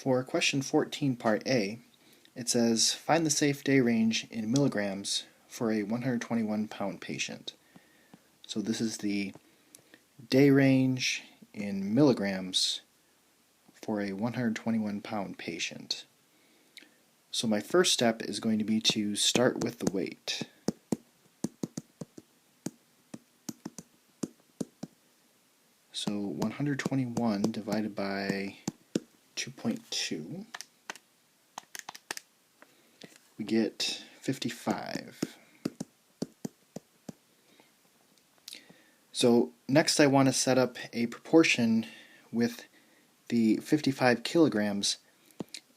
For question 14, part A, it says, find the safe day range in milligrams for a 121-pound patient. So this is the day range in milligrams for a 121-pound patient. So my first step is going to be to start with the weight. So 121 divided by 2.2, we get 55. So next I want to set up a proportion with the 55 kilograms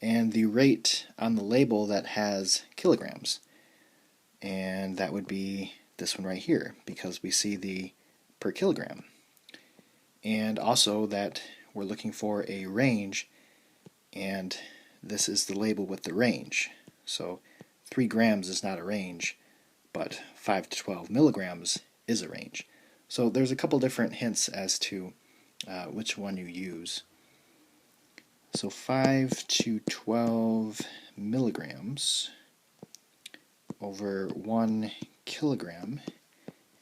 and the rate on the label that has kilograms. And that would be this one right here, because we see the per kilogram. And also that we're looking for a range, and this is the label with the range. So 3 grams is not a range, but 5 to 12 milligrams is a range. So there's a couple different hints as to which one you use. So 5 to 12 milligrams over 1 kilogram,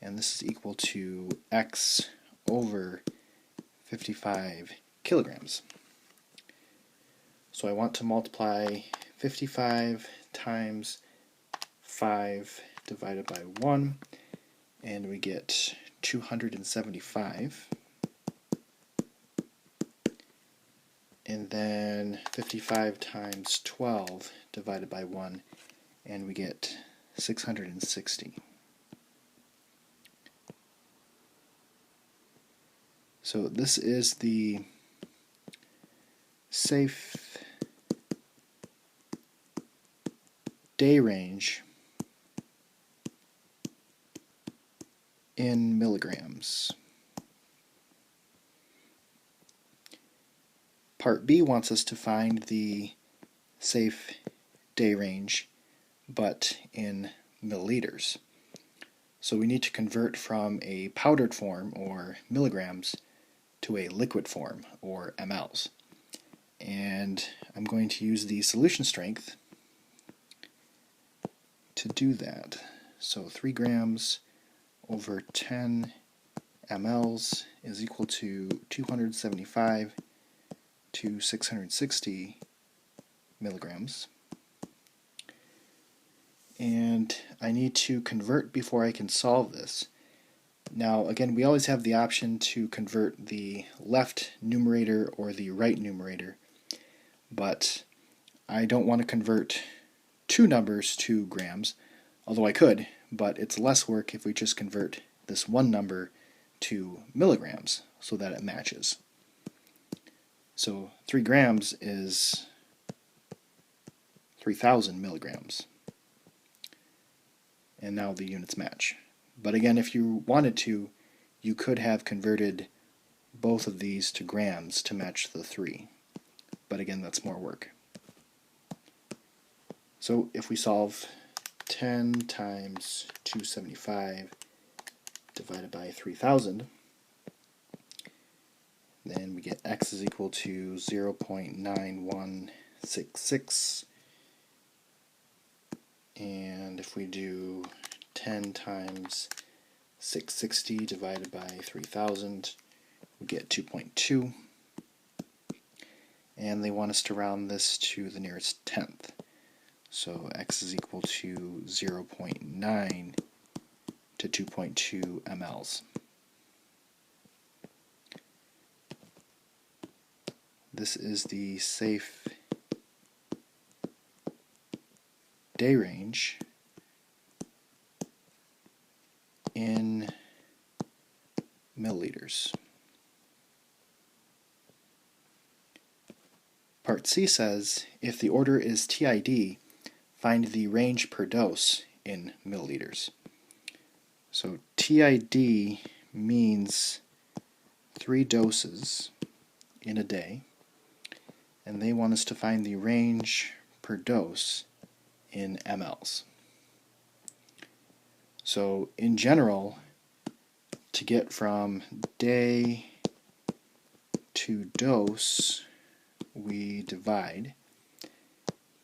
and this is equal to x over 55 kilograms. So I want to multiply 55 times 5 divided by 1, and we get 275. And then 55 times 12 divided by 1, and we get 660. So this is the safe day range in milligrams. Part B wants us to find the safe day range, but in milliliters. So we need to convert from a powdered form, or milligrams, to a liquid form, or mLs. And I'm going to use the solution strength to do that. So 3 grams over 10 mLs is equal to 275 to 660 milligrams. And I need to convert before I can solve this. Now again, we always have the option to convert the left numerator or the right numerator, but I don't want to convert two numbers to grams, although I could, but it's less work if we just convert this one number to milligrams so that it matches. So 3 grams is 3,000 milligrams. And now the units match. But again, if you wanted to, you could have converted both of these to grams to match the 3. But again, that's more work. So if we solve 10 times 275 divided by 3,000, then we get x is equal to 0.9166. And if we do 10 times 660 divided by 3,000, we get 2.2. And they want us to round this to the nearest tenth. So x is equal to 0.9 to 2.2 mLs. This is the safe day range in milliliters. Part C says, if the order is TID, find the range per dose in milliliters. So TID means 3 doses in a day, and they want us to find the range per dose in mLs. So in general, to get from day to dose, we divide.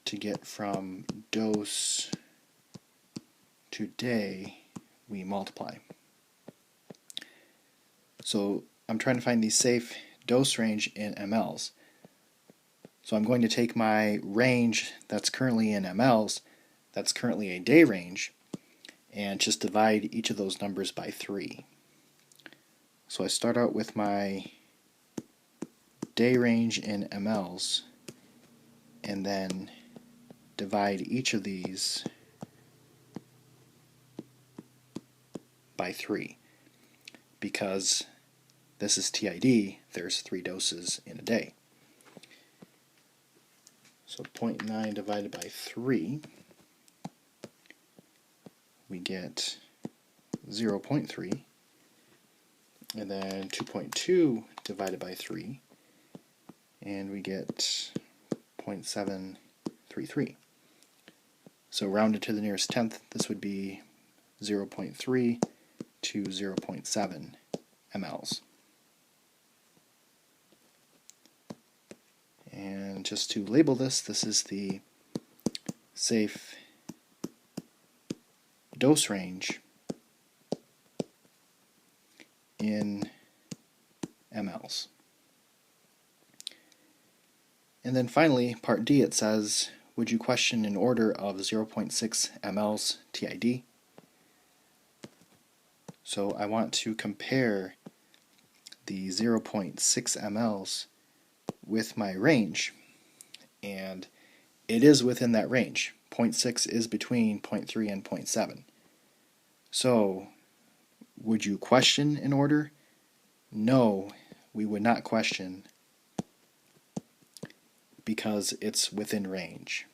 To get from dose to day, we multiply. So I'm trying to find the safe dose range in mLs. So I'm going to take my range that's currently in mLs, that's currently a day range, and just divide each of those numbers by 3. So I start out with my day range in mLs, and then divide each of these by 3. Because this is TID, there's 3 doses in a day. So 0.9 divided by 3, we get 0.3. And then 2.2 divided by 3, and we get 0.733. So rounded to the nearest tenth, this would be 0.3 to 0.7 mLs. And just to label this, this is the safe dose range in mLs. And then finally, part D, it says, would you question an order of 0.6 mLs TID? So I want to compare the 0.6 mLs with my range, and it is within that range. 0.6 is between 0.3 and 0.7. So would you question an order? No, we would not question, because it's within range.